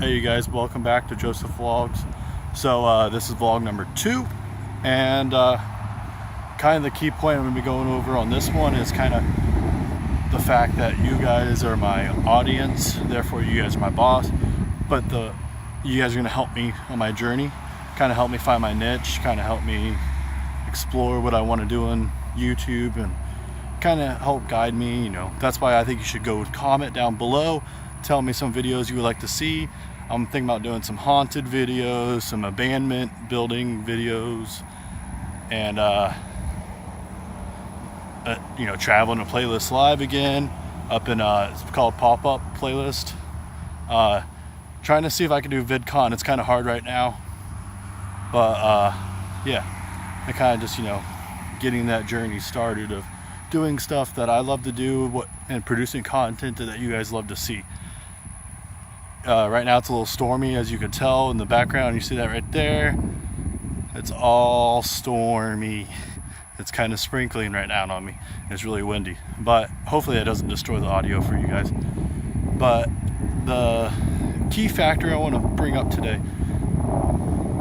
Hey you guys, welcome back to Joseph Vlogs. So this is vlog number 2, and kind of the key point I'm going to be going over on this one is kind of the fact that you guys are my audience, therefore you guys are my boss, but you guys are going to help me on my journey, kind of help me find my niche, kind of help me explore what I want to do on YouTube, and kind of help guide me. You know, that's why I think you should go comment down below, tell me some videos you would like to see. I'm thinking about doing some haunted videos, some abandonment building videos, and you know, traveling to playlist live again up in it's called pop-up playlist. Trying to see if I can do VidCon. It's kind of hard right now, but yeah, I kind of just, you know, getting that journey started of doing stuff that I love to do and producing content that you guys love to see. Right now it's a little stormy, as you can tell in the background. You see that right there? It's all stormy. It's kind of sprinkling right now on me. It's really windy, but hopefully that doesn't destroy the audio for you guys. But the key factor I want to bring up today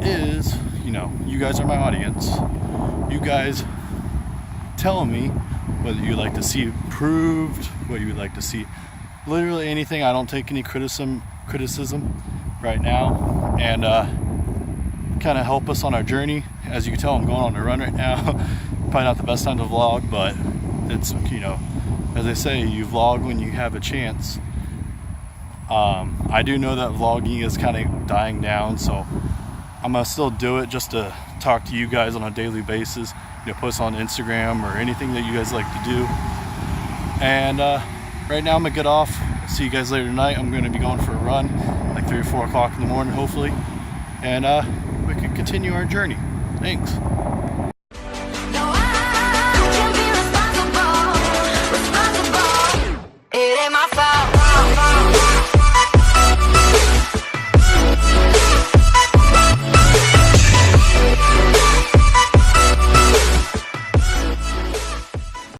is, you know, you guys are my audience. You guys tell me whether you'd like to see improved, what you would like to see, literally anything. I don't take any criticism right now, and kind of help us on our journey. As you can tell, I'm going on a run right now. Probably not the best time to vlog, but it's, you know, as they say, you vlog when you have a chance. I do know that vlogging is kind of dying down, so I'm gonna still do it just to talk to you guys on a daily basis, you know, post on Instagram or anything that you guys like to do. And right now I'm gonna get off. See you guys later tonight. I'm gonna be going for a run like 3 or 4 o'clock in the morning, hopefully, and we can continue our journey. Thanks. It ain't my fault.